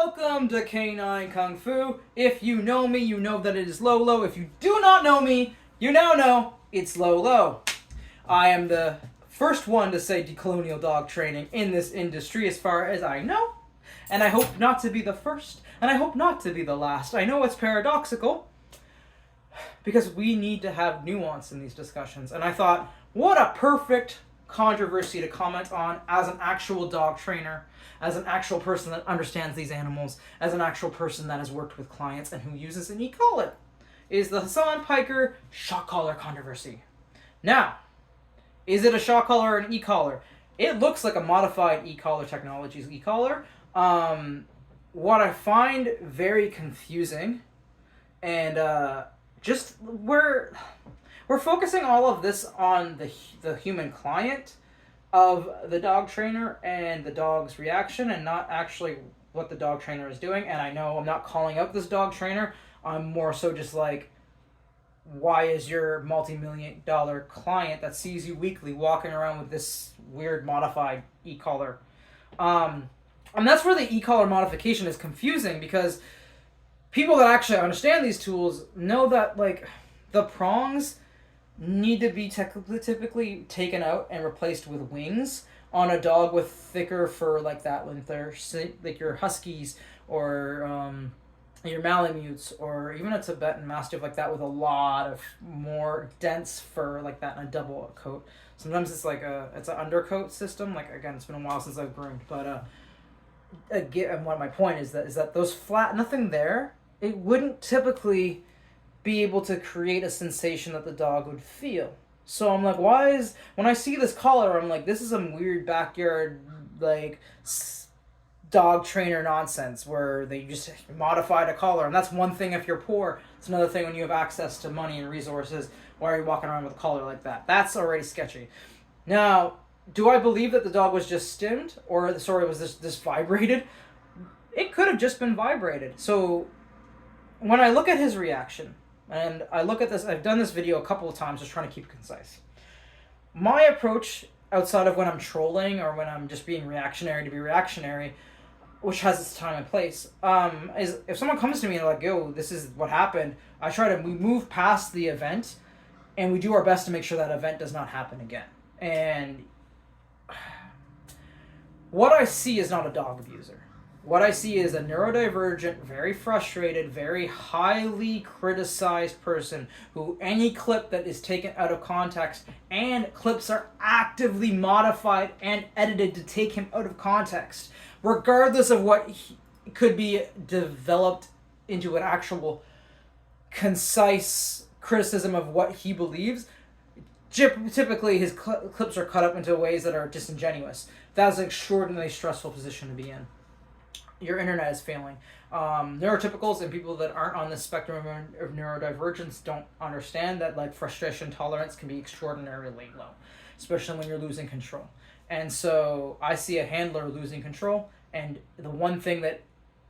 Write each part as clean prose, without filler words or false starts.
Welcome to Canine Kung Fu. If you know me, you know that it is Lolo. If you do not know me, you now know it's Lolo. I am the first one to say decolonial dog training in this industry as far as I know. And I hope not to be the first, and I hope not to be the last. I know it's paradoxical, because we need to have nuance in these discussions. And I thought, what a perfect controversy to comment on as an actual dog trainer, as an actual person that understands these animals, as an actual person that has worked with clients and who uses an e-collar, is the Hasan Piker shock collar controversy. Now, is it a shock collar or an e-collar? It looks like a modified e-collar technology's e-collar. What I find very confusing, and just we're focusing all of this on the human client of the dog trainer and the dog's reaction, and not actually what the dog trainer is doing. And I know I'm not calling out this dog trainer. I'm more so just like, why is your multi-million-dollar client that sees you weekly walking around with this weird modified e-collar? And that's where the e-collar modification is confusing, because people that actually understand these tools know that, like, the prongs need to be typically taken out and replaced with wings on a dog with thicker fur like that, when they're like your huskies or your Malamutes, or even a Tibetan Mastiff like that with a lot of more dense fur like that in a double coat. Sometimes it's like it's an undercoat system. Like, again, it's been a while since I've groomed, but again, what my point is that those flat, nothing there, it wouldn't typically be able to create a sensation that the dog would feel. So I'm like, when I see this collar, I'm like, this is some weird backyard, like, dog trainer nonsense where they just modified a collar. And that's one thing if you're poor. It's another thing when you have access to money and resources. Why are you walking around with a collar like that? That's already sketchy. Now, do I believe that the dog was just stimmed, or was this vibrated? It could have just been vibrated. So when I look at his reaction, and I look at this, I've done this video a couple of times just trying to keep it concise. My approach, outside of when I'm trolling or when I'm just being reactionary to be reactionary, which has its time and place, is if someone comes to me and they're like, yo, this is what happened, we move past the event and we do our best to make sure that event does not happen again. And what I see is not a dog abuser. What I see is a neurodivergent, very frustrated, very highly criticized person who any clip that is taken out of context, and clips are actively modified and edited to take him out of context, regardless of what could be developed into an actual concise criticism of what he believes. Typically, his clips are cut up into ways that are disingenuous. That's an extraordinarily stressful position to be in. Your internet is failing. Neurotypicals and people that aren't on the spectrum of neurodivergence don't understand that, like, frustration tolerance can be extraordinarily low, especially when you're losing control. And so I see a handler losing control, and the one thing that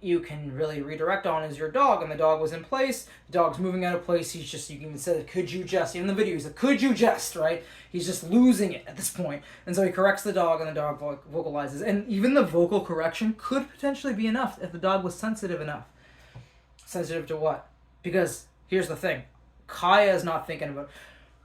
you can really redirect on is your dog, and the dog was in place, the dog's moving out of place, you can even say, could you just, even in the video, he's like, could you just, right? He's just losing it at this point. And so he corrects the dog, and the dog vocalizes. And even the vocal correction could potentially be enough if the dog was sensitive enough. Sensitive to what? Because here's the thing. Kaya is not thinking about,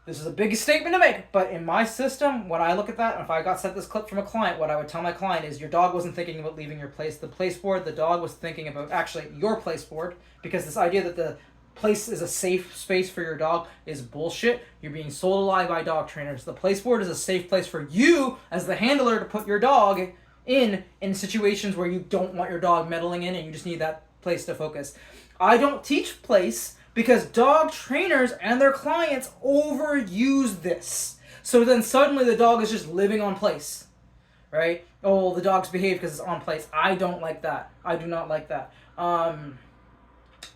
this is a big statement to make, but in my system, when I look at that, if I got sent this clip from a client, what I would tell my client is, your dog wasn't thinking about leaving your place. The place board, the dog was thinking about actually your place board, because this idea that the place is a safe space for your dog is bullshit. You're being sold a lie by dog trainers. The place board is a safe place for you as the handler to put your dog in situations where you don't want your dog meddling in and you just need that place to focus. I don't teach place, because dog trainers and their clients overuse this. So then suddenly the dog is just living on place, right? Oh, the dog's behaved because it's on place. I don't like that. I do not like that. And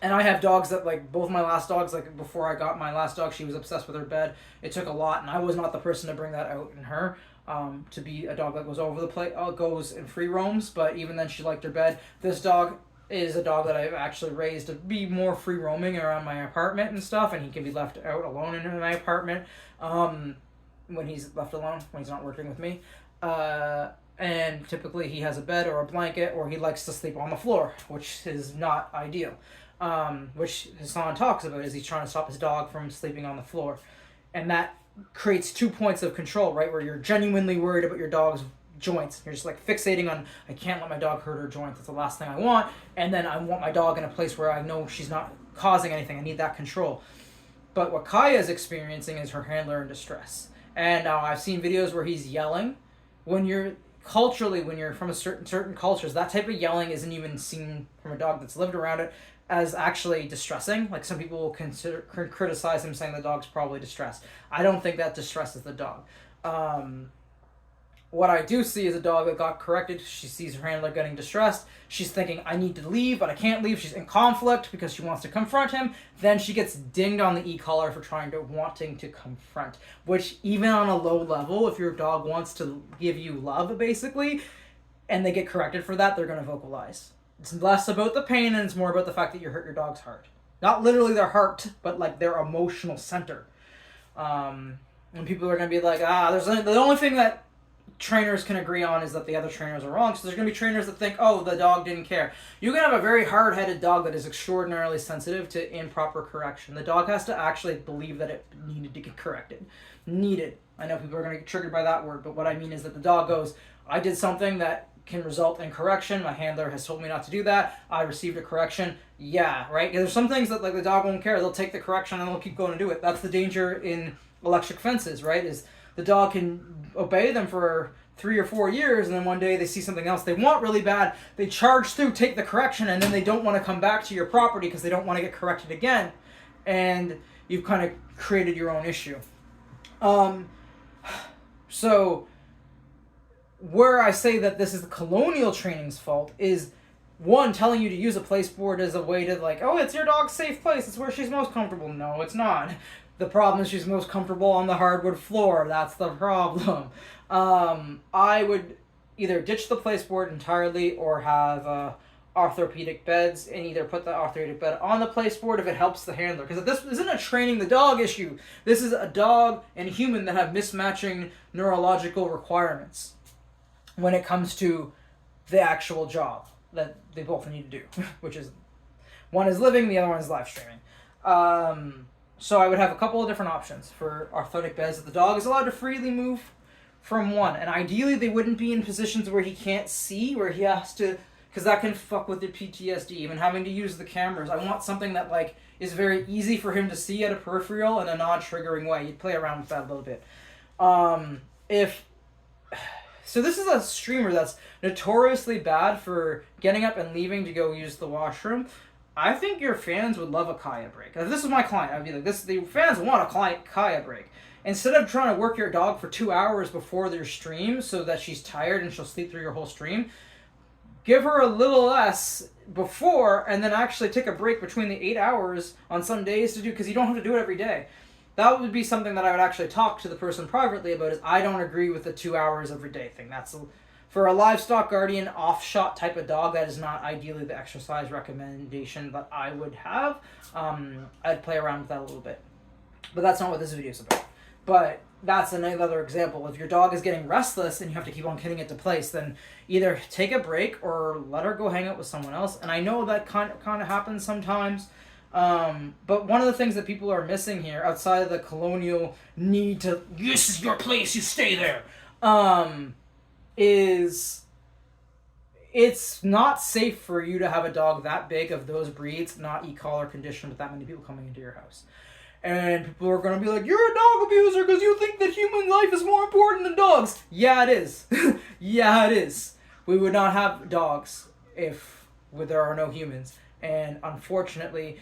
I have dogs that, like, both my last dogs, like, before I got my last dog, she was obsessed with her bed. It took a lot, and I was not the person to bring that out in her. To be a dog that goes over the place, goes and free roams, but even then she liked her bed. This dog is a dog that I've actually raised to be more free roaming around my apartment and stuff, and he can be left out alone in my apartment when he's left alone, when he's not working with me. And typically he has a bed or a blanket, or he likes to sleep on the floor, which is not ideal. Which Hasan talks about, is he's trying to stop his dog from sleeping on the floor. And that creates 2 points of control, right? Where you're genuinely worried about your dog's joints. You're just like fixating on, I can't let my dog hurt her joints. That's the last thing I want. And then I want my dog in a place where I know she's not causing anything. I need that control. But what Kaya is experiencing is her handler in distress. And I've seen videos where he's yelling. When you're from a certain cultures, that type of yelling isn't even seen from a dog that's lived around it as actually distressing. Like, some people will criticize him, saying the dog's probably distressed. I don't think that distresses the dog. What I do see is a dog that got corrected. She sees her handler getting distressed. She's thinking, I need to leave, but I can't leave. She's in conflict because she wants to confront him. Then she gets dinged on the e-collar for wanting to confront. Which, even on a low level, if your dog wants to give you love, basically, and they get corrected for that, they're going to vocalize. It's less about the pain, and it's more about the fact that you hurt your dog's heart. Not literally their heart, but like their emotional center. And people are going to be like, the only thing that trainers can agree on is that the other trainers are wrong. So there's going to be trainers that think, oh, the dog didn't care. You can have a very hard-headed dog that is extraordinarily sensitive to improper correction. The dog has to actually believe that it needed to get corrected. Needed. I know people are going to get triggered by that word, but what I mean is that the dog goes, I did something that can result in correction. My handler has told me not to do that. I received a correction. Yeah, right? There's some things that, like, the dog won't care. They'll take the correction and they'll keep going and do it. That's the danger in electric fences, right? Is the dog can obey them for 3 or 4 years, and then one day they see something else they want really bad. They charge through, take the correction, and then they don't want to come back to your property because they don't want to get corrected again. And you've kind of created your own issue. So where I say that this is the colonial training's fault is, one, telling you to use a place board as a way to, like, oh, it's your dog's safe place. It's where she's most comfortable. No, it's not. The problem is she's most comfortable on the hardwood floor. That's the problem. I would either ditch the placeboard entirely or have orthopedic beds, and either put the orthopedic bed on the placeboard if it helps the handler. Because this isn't a training the dog issue. This is a dog and human that have mismatching neurological requirements when it comes to the actual job that they both need to do, which is, one is living, the other one is live streaming. So I would have a couple of different options for orthotic beds that the dog is allowed to freely move from one. And ideally they wouldn't be in positions where he can't see, where he has to, because that can fuck with the PTSD, even having to use the cameras. I want something that, like, is very easy for him to see at a peripheral in a non-triggering way. You'd play around with that a little bit. So this is a streamer that's notoriously bad for getting up and leaving to go use the washroom. I think your fans would love a Kaya break. If this was my client, I'd be like, the fans want a Kaya break. Instead of trying to work your dog for 2 hours before their stream so that she's tired and she'll sleep through your whole stream, give her a little less before, and then actually take a break between the 8 hours on some days to do, because you don't have to do it every day. That would be something that I would actually talk to the person privately about, is I don't agree with the 2 hours every day thing. That's for a livestock guardian off-shot type of dog, that is not ideally the exercise recommendation that I would have. I'd play around with that a little bit. But that's not what this video is about. But that's another example. If your dog is getting restless and you have to keep on getting it to place, then either take a break or let her go hang out with someone else. And I know that kind of happens sometimes. But one of the things that people are missing here, outside of the colonial need to, this is your place, you stay there, is it's not safe for you to have a dog that big of those breeds, not e-collar condition, with that many people coming into your house. And people are going to be like, you're a dog abuser because you think that human life is more important than dogs. Yeah, it is. Yeah, it is. We would not have dogs if there are no humans. And unfortunately,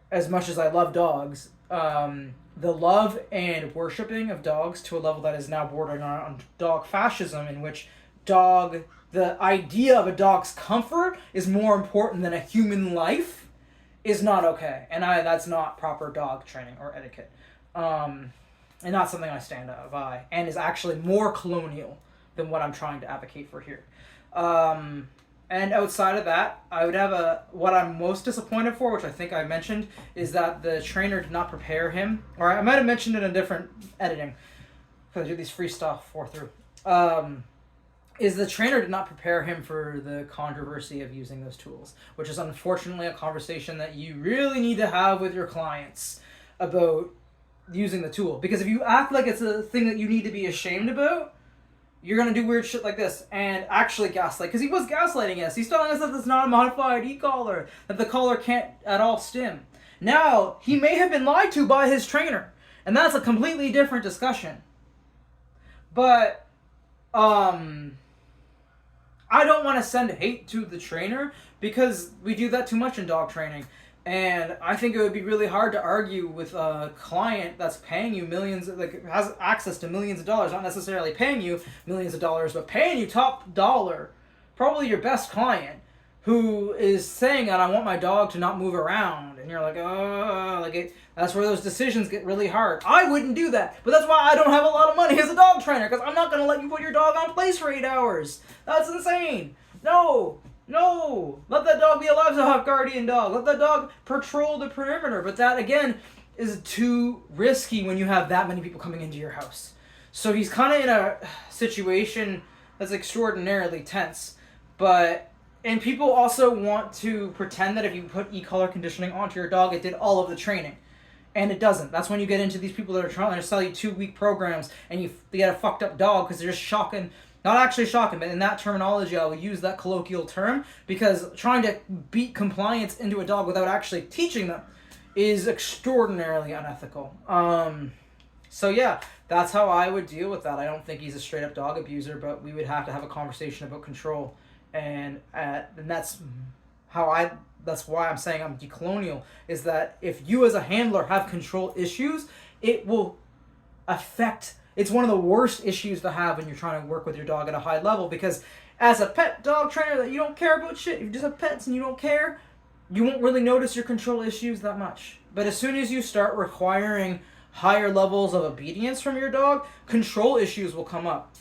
as much as I love dogs, the love and worshipping of dogs to a level that is now bordering on dog fascism, in which the idea of a dog's comfort is more important than a human life, is not okay. And that's not proper dog training or etiquette. And not something I stand by, and is actually more colonial than what I'm trying to advocate for here. And outside of that, I would have what I'm most disappointed for, which I think I mentioned, is that the trainer did not prepare him. Or I might have mentioned it in a different editing, because I do these free stuff through. is the trainer did not prepare him for the controversy of using those tools, which is unfortunately a conversation that you really need to have with your clients about using the tool. Because if you act like it's a thing that you need to be ashamed about, you're going to do weird shit like this and actually gaslight. Because he was gaslighting us. He's telling us that it's not a modified e-collar, that the collar can't at all stim. Now, he may have been lied to by his trainer, and that's a completely different discussion. But, I don't want to send hate to the trainer because we do that too much in dog training. And I think it would be really hard to argue with a client that's paying you millions, like has access to millions of dollars, not necessarily paying you millions of dollars, but paying you top dollar, probably your best client, who is saying that I want my dog to not move around. And you're like, oh, that's where those decisions get really hard. I wouldn't do that, but that's why I don't have a lot of money as a dog trainer, because I'm not going to let you put your dog on place for 8 hours. That's insane. No, let that dog be a livestock guardian dog. Let that dog patrol the perimeter. But that, again, is too risky when you have that many people coming into your house. So he's kind of in a situation that's extraordinarily tense. And people also want to pretend that if you put e-collar conditioning onto your dog, it did all of the training. And it doesn't. That's when you get into these people that are trying to sell you 2-week programs and you get a fucked up dog because they're just shocking. Not actually shocking, but in that terminology, I will use that colloquial term because trying to beat compliance into a dog without actually teaching them is extraordinarily unethical. So yeah, that's how I would deal with that. I don't think he's a straight up dog abuser, but we would have to have a conversation about control. And that's that's why I'm saying I'm decolonial, is that if you as a handler have control issues, it will affect. It's one of the worst issues to have when you're trying to work with your dog at a high level, because as a pet dog trainer that you don't care about shit, you just have pets and you don't care, you won't really notice your control issues that much. But as soon as you start requiring higher levels of obedience from your dog, control issues will come up.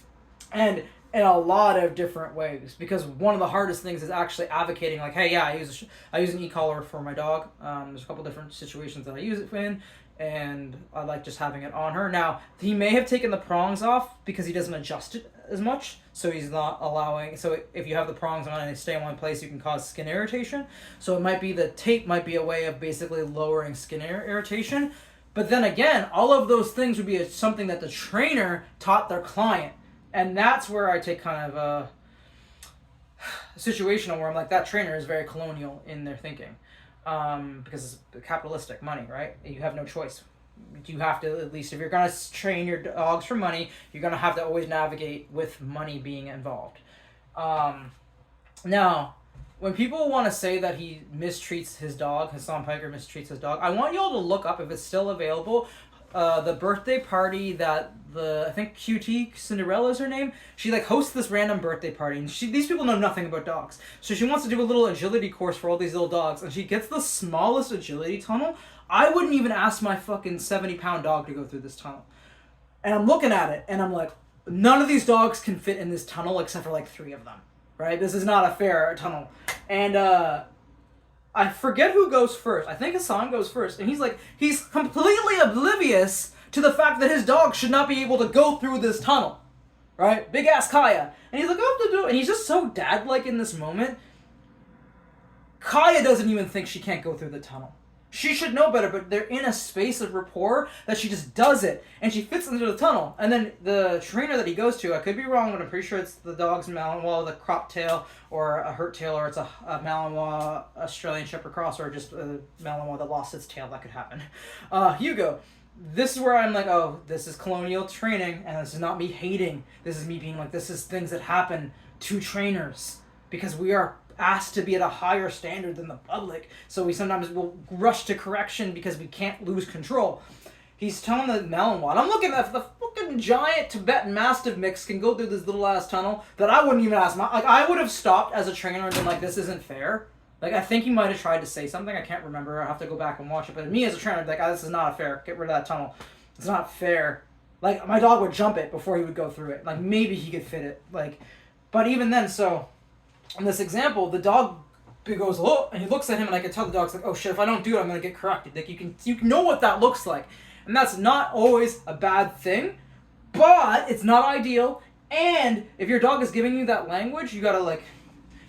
And in a lot of different ways, because one of the hardest things is actually advocating, like, hey, yeah, I use an e-collar for my dog. There's a couple different situations that I use it in, and I like just having it on her. Now, he may have taken the prongs off because he doesn't adjust it as much, so he's not allowing. So if you have the prongs on and they stay in one place, you can cause skin irritation. So it might be the tape might be a way of basically lowering skin irritation. But then again, all of those things would be something that the trainer taught their client. And that's where I take kind of a situational where I'm like, that trainer is very colonial in their thinking. Because it's capitalistic money, right? You have no choice. You have to, at least if you're going to train your dogs for money, you're going to have to always navigate with money being involved. Now, when people want to say that he mistreats his dog, Hasan Piker mistreats his dog, I want y'all to look up, if it's still available, the birthday party that I think QT Cinderella's her name. She hosts this random birthday party, and these people know nothing about dogs. So she wants to do a little agility course for all these little dogs, and she gets the smallest agility tunnel. I wouldn't even ask my fucking 70-pound dog to go through this tunnel. And I'm looking at it, and I'm like, none of these dogs can fit in this tunnel except for 3 of them, right? This is not a fair tunnel. And I forget who goes first. I think Hasan goes first. And he's completely oblivious to the fact that his dog should not be able to go through this tunnel. Right? Big ass Kaya. And he's like, oh, and he's just so dad-like in this moment. Kaya doesn't even think she can't go through the tunnel. She should know better, but they're in a space of rapport that she just does it. And she fits into the tunnel. And then the trainer that he goes to, I could be wrong, but I'm pretty sure it's the dog's Malinois, the crop tail, or a hurt tail, or it's a Malinois Australian Shepherd Cross, or just a Malinois that lost its tail. That could happen. Hugo. This is where I'm like, oh, this is colonial training, and this is not me hating. This is me being like, this is things that happen to trainers. Because we are asked to be at a higher standard than the public, so we sometimes will rush to correction because we can't lose control. He's telling the Malinois, I'm looking at the fucking giant Tibetan Mastiff mix can go through this little ass tunnel that I wouldn't even ask. I would have stopped as a trainer and been like, this isn't fair. I think he might have tried to say something. I can't remember. I have to go back and watch it. But me as a trainer, I'd be like, this is not fair. Get rid of that tunnel. It's not fair. My dog would jump it before he would go through it. Maybe he could fit it. But even then, so in this example, the dog goes, oh, and he looks at him, and I can tell the dog's like, oh shit, if I don't do it, I'm gonna get corrected. You can know what that looks like, and that's not always a bad thing, but it's not ideal, And if your dog is giving you that language, you gotta like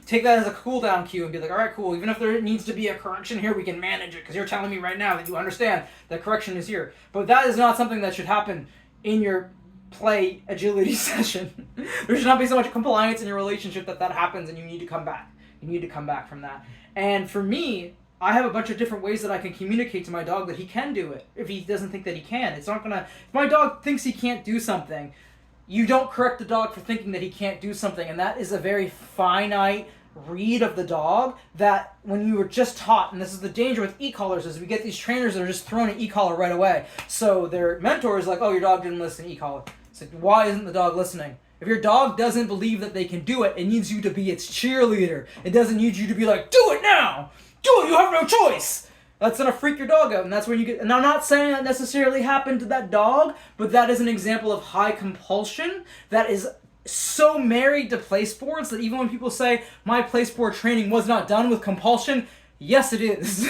take that as a cool down cue and be like, all right, cool. Even if there needs to be a correction here, we can manage it because you're telling me right now that you understand that correction is here. But that is not something that should happen in your play agility session. There should not be so much compliance in your relationship that happens and you need to come back. You need to come back from that. And for me, I have a bunch of different ways that I can communicate to my dog that he can do it. If he doesn't think that he can, it's not gonna. If my dog thinks he can't do something, you don't correct the dog for thinking that he can't do something, and that is a very finite read of the dog that when you were just taught, and this is the danger with e-collars, is we get these trainers that are just throwing an e-collar right away. So their mentor is like, oh, your dog didn't listen to e-collar. It's like, why isn't the dog listening? If your dog doesn't believe that they can do it, it needs you to be its cheerleader. It doesn't need you to be like, do it now! Do it, you have no choice! That's gonna freak your dog out, and that's when you get. And I'm not saying that necessarily happened to that dog, but that is an example of high compulsion that is so married to play sports that even when people say my play sport training was not done with compulsion, yes, it is.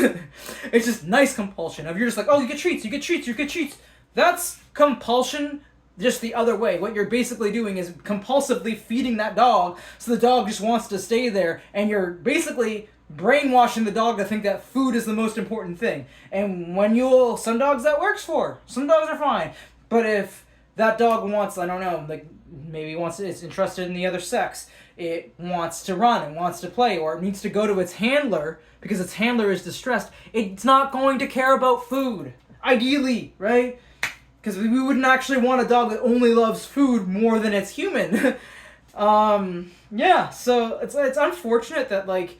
It's just nice compulsion. If you're just like, oh, you get treats, you get treats, you get treats. That's compulsion. Just the other way. What you're basically doing is compulsively feeding that dog, so the dog just wants to stay there, and you're basically brainwashing the dog to think that food is the most important thing. And when some dogs that works for, some dogs are fine. But if that dog wants, I don't know, like maybe it's interested in the other sex, it wants to run, it wants to play, or it needs to go to its handler because its handler is distressed, it's not going to care about food. Ideally, right? Because we wouldn't actually want a dog that only loves food more than it's human. Yeah, so it's unfortunate that like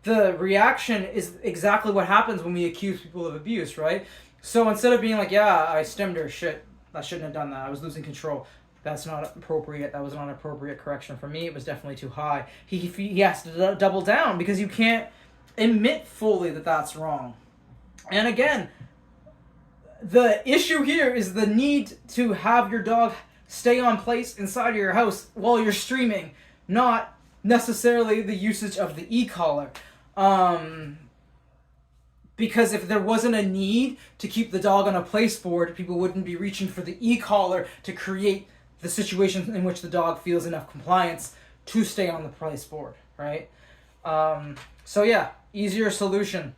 the reaction is exactly what happens when we accuse people of abuse, right? So instead of being like, yeah, I stemmed her, shit, I shouldn't have done that, I was losing control, that's not appropriate, that was not an appropriate correction for me, it was definitely too high. He has to double down because you can't admit fully that that's wrong. And again, the issue here is the need to have your dog stay on place inside of your house while you're streaming, not necessarily the usage of the e-collar. Because if there wasn't a need to keep the dog on a place board, people wouldn't be reaching for the e-collar to create the situation in which the dog feels enough compliance to stay on the place board, right? So yeah, easier solution.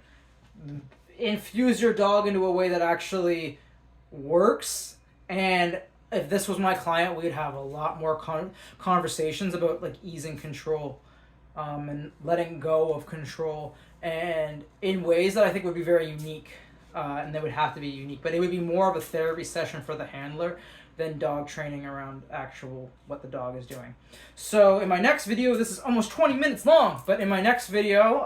Infuse your dog into a way that actually works, and if this was my client, we'd have a lot more conversations about like easing control and letting go of control, and in ways that I think would be very unique, and they would have to be unique, but it would be more of a therapy session for the handler than dog training around actual what the dog is doing. So in my next video, this is almost 20 minutes long, but in my next video,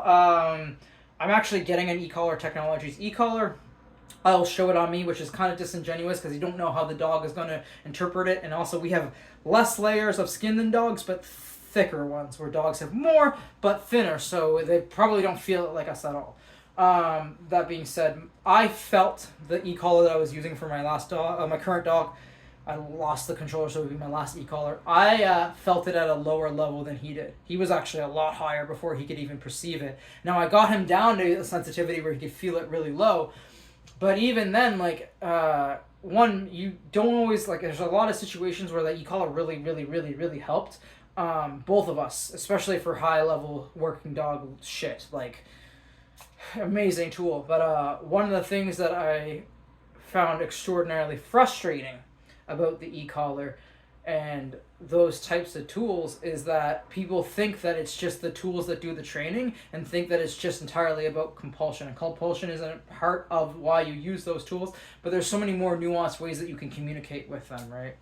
I'm actually getting an e-collar technologies e-collar. I'll show it on me, which is kind of disingenuous because you don't know how the dog is going to interpret it. And also we have less layers of skin than dogs, but thicker ones, where dogs have more but thinner, so they probably don't feel it like us at all. That being said, I felt the e-collar that I was using for my last dog, my current dog. I lost the controller, so it would be my last e-collar. I felt it at a lower level than he did. He was actually a lot higher before he could even perceive it. Now, I got him down to a sensitivity where he could feel it really low. But even then, like, you don't always, like, there's a lot of situations where that e-collar really, really, really, really helped. Both of us, especially for high-level working dog shit. Like, amazing tool. But one of the things that I found extraordinarily frustrating about the e-collar and those types of tools is that people think that it's just the tools that do the training and think that it's just entirely about compulsion. And compulsion is a part of why you use those tools, but there's so many more nuanced ways that you can communicate with them, right?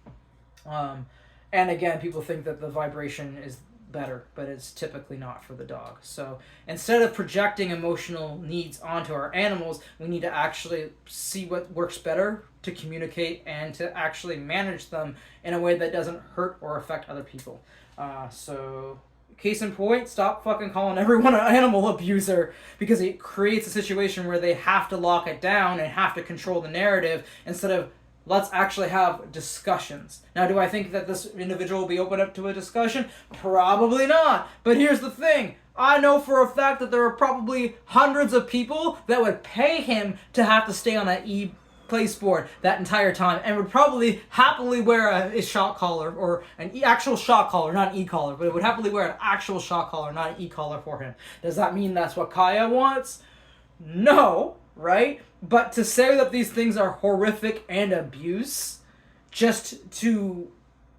And again, people think that the vibration is better, but it's typically not for the dog. So instead of projecting emotional needs onto our animals, we need to actually see what works better to communicate and to actually manage them in a way that doesn't hurt or affect other people. So case in point, stop fucking calling everyone an animal abuser, because it creates a situation where they have to lock it down and have to control the narrative instead of let's actually have discussions. Now, do I think that this individual will be open up to a discussion? Probably not. But here's the thing. I know for a fact that there are probably hundreds of people that would pay him to have to stay on that sport that entire time and would probably happily wear a shock collar or an actual shock collar, not an e-collar, but it would happily wear an actual shock collar, not an e-collar for him. Does that mean that's what Kaya wants? No, right? But to say that these things are horrific and abuse just to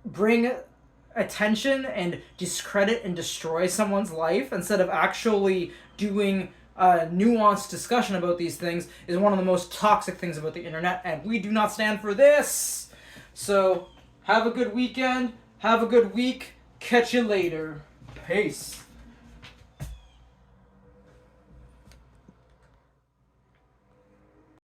bring attention and discredit and destroy someone's life instead of actually doing a nuanced discussion about these things is one of the most toxic things about the internet, and we do not stand for this. So have a good weekend, have a good week, catch you later. Peace.